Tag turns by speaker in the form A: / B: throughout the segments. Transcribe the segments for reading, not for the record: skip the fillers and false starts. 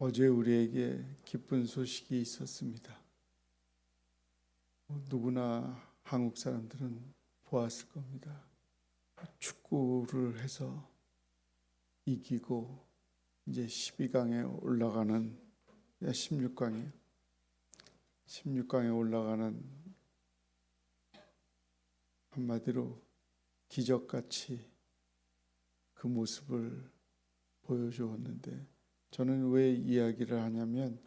A: 어제 우리에게 기쁜 소식이 있었습니다. 누구나 한국 사람들은 보았을 겁니다. 축구를 해서 이기고 이제 12강에 올라가는 16강에 올라가는 한마디로 기적같이 그 모습을 보여주었는데, 저는 왜 이야기를 하냐면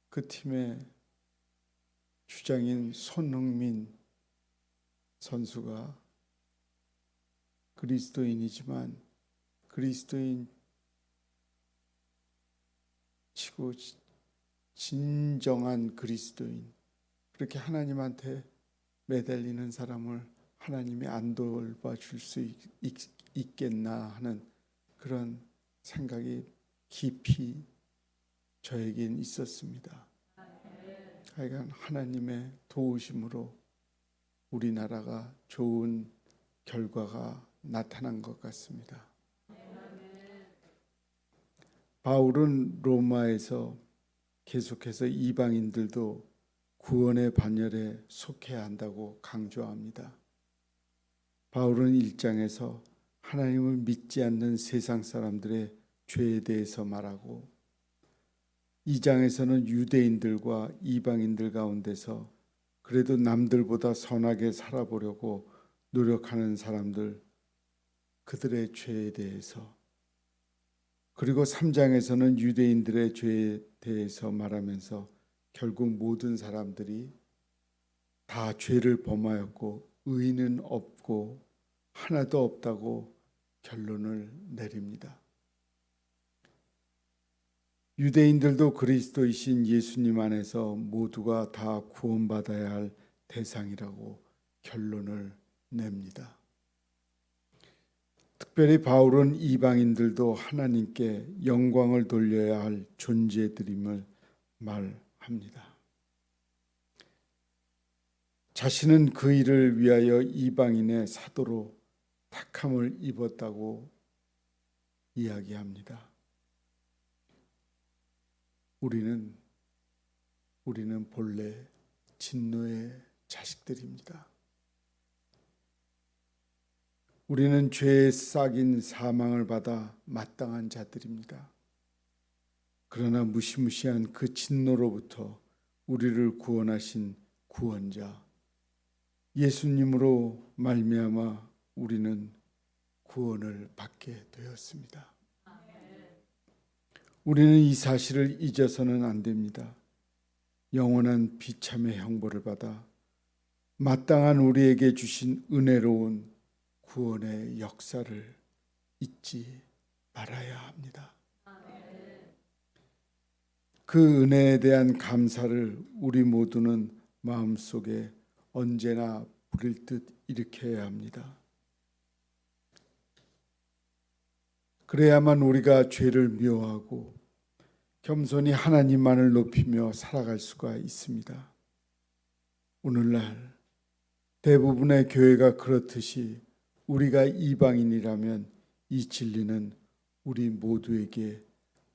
A: 그 팀의 주장인 손흥민 선수가 그리스도인이지만 그리스도인 치고 진정한 그리스도인, 그렇게 하나님한테 매달리는 사람을 하나님이 안 돌봐줄 수 있겠나 하는 그런 생각이 깊이 저에겐 있었습니다. 하여간 하나님의 도우심으로 우리나라가 좋은 결과가 나타난 것 같습니다. 바울은 로마에서 계속해서 이방인들도 구원의 반열에 속해야 한다고 강조합니다. 바울은 1장에서 하나님을 믿지 않는 세상 사람들의 죄에 대해서 말하고, 2장에서는 유대인들과 이방인들 가운데서 그래도 남들보다 선하게 살아보려고 노력하는 사람들, 그들의 죄에 대해서, 그리고 3장에서는 유대인들의 죄에 대해서 말하면서 결국 모든 사람들이 다 죄를 범하였고 의인은 없고 하나도 없다고 결론을 내립니다. 유대인들도 그리스도이신 예수님 안에서 모두가 다 구원받아야 할 대상이라고 결론을 냅니다. 특별히 바울은 이방인들도 하나님께 영광을 돌려야 할 존재들임을 말합니다. 자신은 그 일을 위하여 이방인의 사도로 택함을 입었다고 이야기합니다. 우리는 본래 진노의 자식들입니다. 우리는 죄의 싹인 사망을 받아 마땅한 자들입니다. 그러나 무시무시한 그 진노로부터 우리를 구원하신 구원자 예수님으로 말미암아 우리는 구원을 받게 되었습니다. 우리는 이 사실을 잊어서는 안 됩니다. 영원한 비참의 형벌을 받아 마땅한 우리에게 주신 은혜로운 구원의 역사를 잊지 말아야 합니다. 그 은혜에 대한 감사를 우리 모두는 마음속에 언제나 부릴 듯 일으켜야 합니다. 그래야만 우리가 죄를 미워하고 겸손히 하나님만을 높이며 살아갈 수가 있습니다. 오늘날 대부분의 교회가 그렇듯이 우리가 이방인이라면 이 진리는 우리 모두에게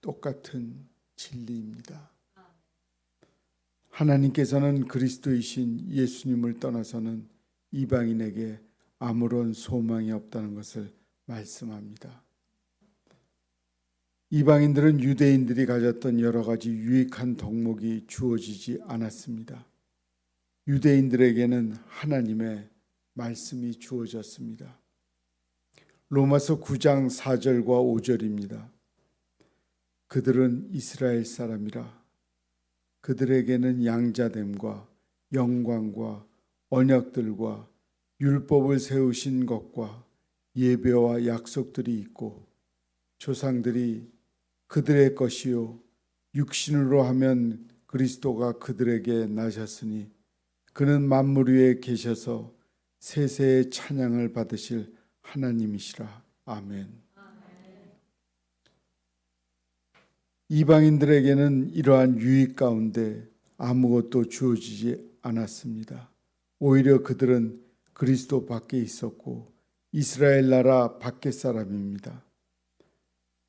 A: 똑같은 진리입니다. 하나님께서는 그리스도이신 예수님을 떠나서는 이방인에게 아무런 소망이 없다는 것을 말씀합니다. 이방인들은 유대인들이 가졌던 여러 가지 유익한 덕목이 주어지지 않았습니다. 유대인들에게는 하나님의 말씀이 주어졌습니다. 로마서 9장 4절과 5절입니다. 그들은 이스라엘 사람이라 그들에게는 양자됨과 영광과 언약들과 율법을 세우신 것과 예배와 약속들이 있고 조상들이 그들의 것이요 육신으로 하면 그리스도가 그들에게 나셨으니 그는 만물 위에 계셔서 세세의 찬양을 받으실 하나님이시라. 아멘. 이방인들에게는 이러한 유익 가운데 아무것도 주어지지 않았습니다. 오히려 그들은 그리스도 밖에 있었고 이스라엘 나라 밖의 사람입니다.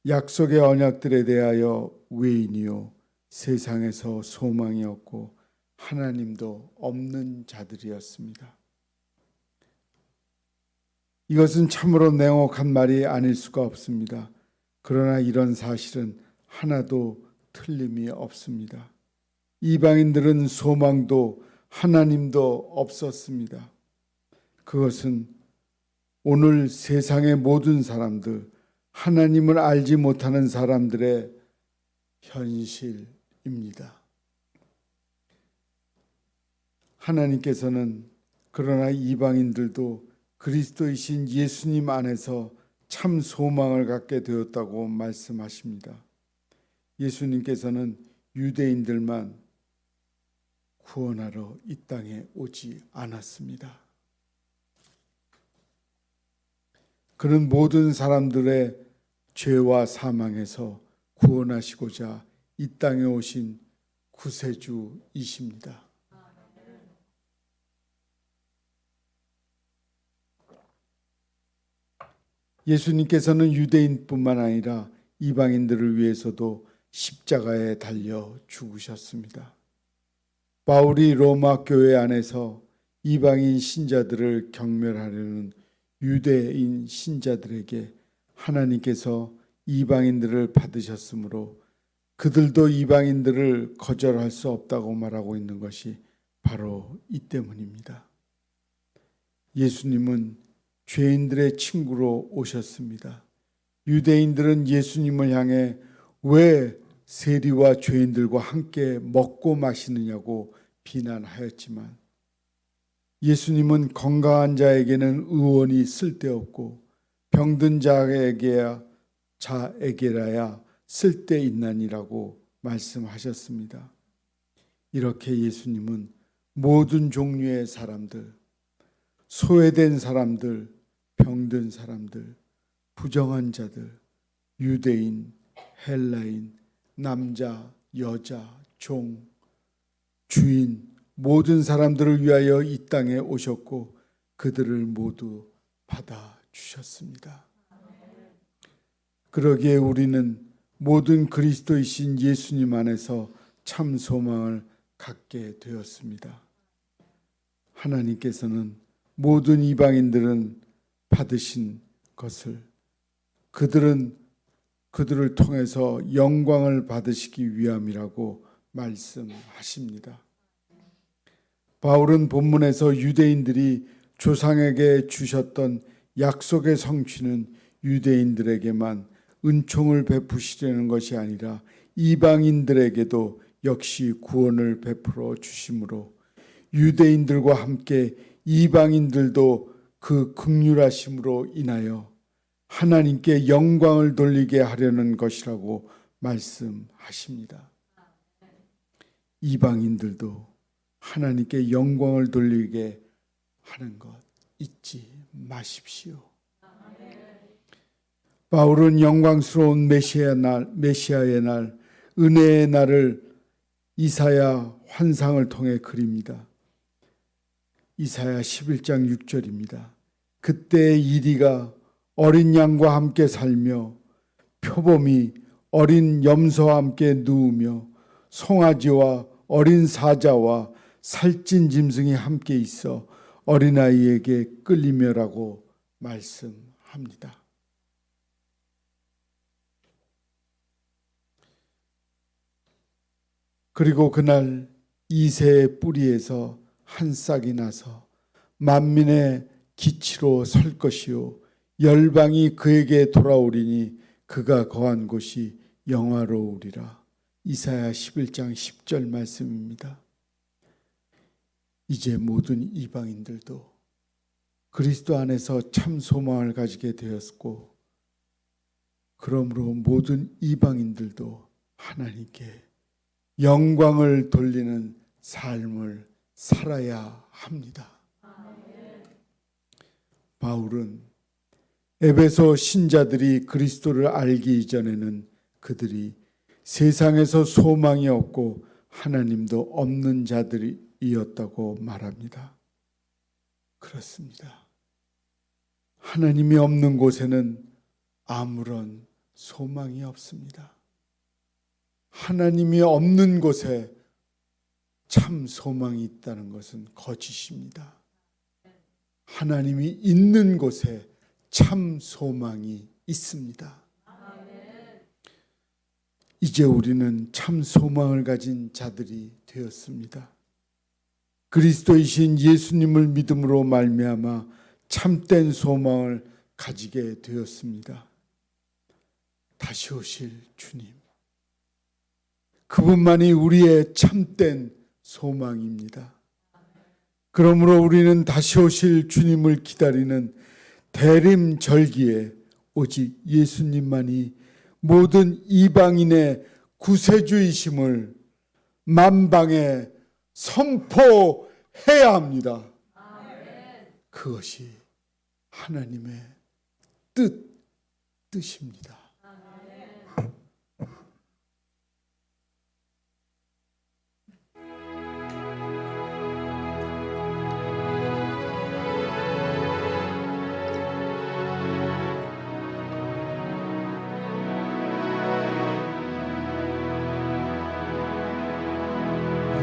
A: 약속의 언약들에 대하여 외인이요 세상에서 소망이 없고 하나님도 없는 자들이었습니다. 이것은 참으로 냉혹한 말이 아닐 수가 없습니다. 그러나 이런 사실은 하나도 틀림이 없습니다. 이방인들은 소망도 하나님도 없었습니다. 그것은 오늘 세상의 모든 사람들, 하나님을 알지 못하는 사람들의 현실입니다. 하나님께서는 그러나 이방인들도 그리스도이신 예수님 안에서 참 소망을 갖게 되었다고 말씀하십니다. 예수님께서는 유대인들만 구원하러 이 땅에 오지 않았습니다. 그는 모든 사람들의 죄와 사망에서 구원하시고자 이 땅에 오신 구세주이십니다. 예수님께서는 유대인뿐만 아니라 이방인들을 위해서도 십자가에 달려 죽으셨습니다. 바울이 로마 교회 안에서 이방인 신자들을 경멸하려는 유대인 신자들에게 하나님께서 이방인들을 받으셨으므로 그들도 이방인들을 거절할 수 없다고 말하고 있는 것이 바로 이 때문입니다. 예수님은 죄인들의 친구로 오셨습니다. 유대인들은 예수님을 향해 왜 세리와 죄인들과 함께 먹고 마시느냐고 비난하였지만 예수님은 건강한 자에게는 의원이 쓸데없고 병든 자에게라야 쓸데있나니라고 말씀하셨습니다. 이렇게 예수님은 모든 종류의 사람들, 소외된 사람들, 병든 사람들, 부정한 자들, 유대인, 헬라인, 남자, 여자, 종, 주인, 모든 사람들을 위하여 이 땅에 오셨고 그들을 모두 받아주셨습니다. 그러기에 우리는 모든 그리스도이신 예수님 안에서 참 소망을 갖게 되었습니다. 하나님께서는 모든 이방인들은 받으신 것을 그들을 통해서 영광을 받으시기 위함이라고 말씀하십니다. 바울은 본문에서 유대인들이 조상에게 주셨던 약속의 성취는 유대인들에게만 은총을 베푸시려는 것이 아니라 이방인들에게도 역시 구원을 베풀어 주심으로 유대인들과 함께 이방인들도 그 긍휼하심으로 인하여 하나님께 영광을 돌리게 하려는 것이라고 말씀하십니다. 이방인들도 하나님께 영광을 돌리게 하는 것 잊지 마십시오. 바울은 영광스러운 메시아의 날, 은혜의 날을 이사야 환상을 통해 그립니다. 이사야 11장 6절입니다. 그때 이리가 어린 양과 함께 살며 표범이 어린 염소와 함께 누우며 송아지와 어린 사자와 살찐 짐승이 함께 있어 어린아이에게 끌리며라고 말씀합니다. 그리고 그날 이새의 뿌리에서 한 싹이 나서 만민의 기치로 설 것이요 열방이 그에게 돌아오리니 그가 거한 곳이 영화로우리라. 이사야 11장 10절 말씀입니다. 이제 모든 이방인들도 그리스도 안에서 참 소망을 가지게 되었고 그러므로 모든 이방인들도 하나님께 영광을 돌리는 삶을 살아야 합니다. 바울은 에베소 신자들이 그리스도를 알기 이전에는 그들이 세상에서 소망이 없고 하나님도 없는 자들이었다고 말합니다. 그렇습니다. 하나님이 없는 곳에는 아무런 소망이 없습니다. 하나님이 없는 곳에 참 소망이 있다는 것은 거짓입니다. 하나님이 있는 곳에 참 소망이 있습니다. 이제 우리는 참 소망을 가진 자들이 되었습니다. 그리스도이신 예수님을 믿음으로 말미암아 참된 소망을 가지게 되었습니다. 다시 오실 주님, 그분만이 우리의 참된 소망입니다. 그러므로 우리는 다시 오실 주님을 기다리는 대림절기에 오직 예수님만이 모든 이방인의 구세주이심을 만방에 선포해야 합니다. 그것이 하나님의 뜻입니다.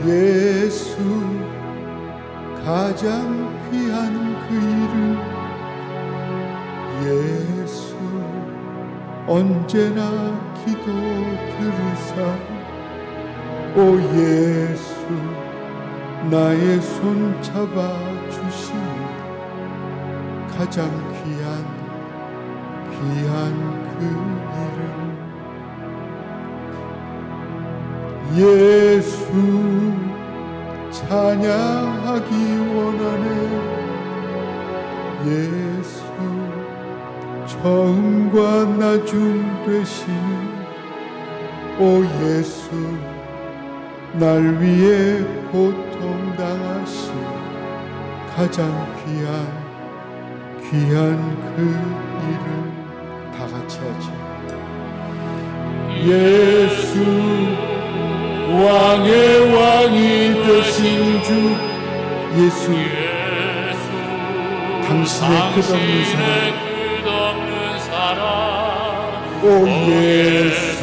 A: 예수 가장 귀한 그 이름, 예수 언제나 기도 들으사, 오 예수 나의 손 잡아주시니 가장 귀한 그 이름, 예수 찬양하기 원하네. 예수 처음과 나중 되시는 오 예수 날 위해 고통당하신 가장 귀한 그 이름. 다 같이 하죠. 예수 왕의 왕이 되신 주 예수, 당신의 끝없는 사랑, 오 예수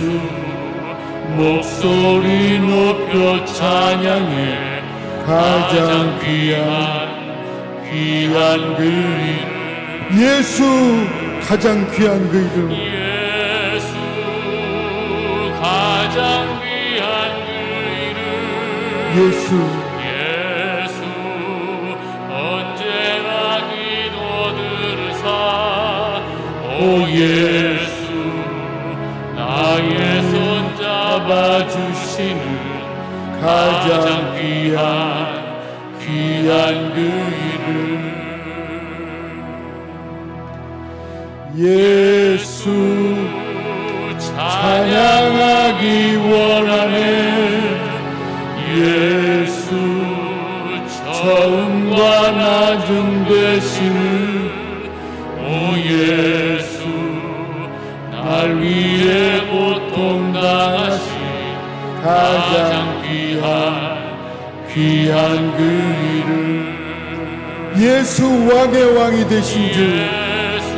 A: 목소리 높여 찬양해 가장 귀한 그 이름. 예수 가장 귀한 그 이름.
B: 예수 가장 귀한
A: 예수
B: 언제나 기도 들으사, 오 예수 나의 손 잡아주시는 가장 귀한 그 이름.
A: 예수 찬양하기 원하네. 예수 처음과 나중 되시는
B: 오 예수 날 위해 고통당하신 가장 귀한 그 이름.
A: 예수 왕의 왕이 되신 주,
B: 예수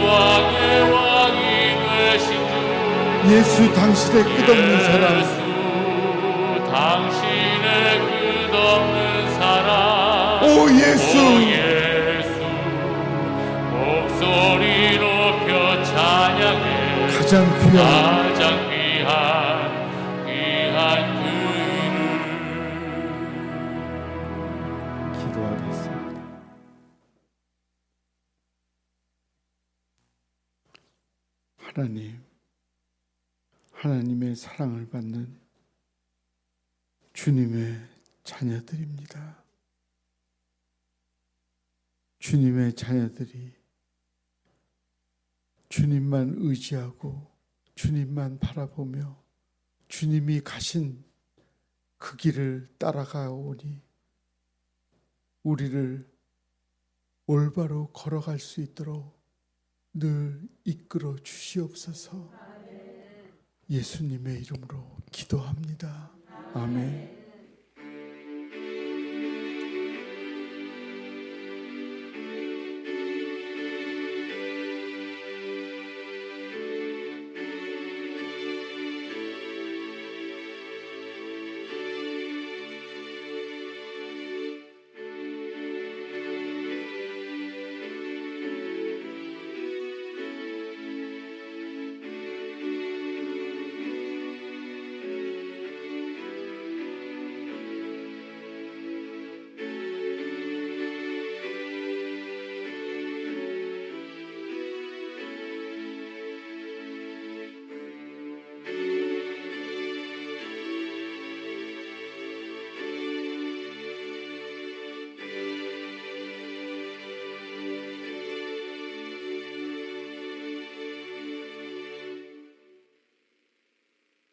B: 왕의 왕이 되신 주,
A: 예수 당신의 끝없는 사랑,
B: 당신의 끝없는 사랑,
A: 오 예수
B: 목소리 높여 찬양해
A: 가장 귀한
B: 그 이름.
A: 기도하겠습니다. 하나님의 사랑을 받는 주님의 자녀들입니다. 주님의 자녀들이 주님만 의지하고 주님만 바라보며 주님이 가신 그 길을 따라가오니 우리를 올바로 걸어갈 수 있도록 늘 이끌어 주시옵소서. 예수님의 이름으로 기도합니다. 아멘.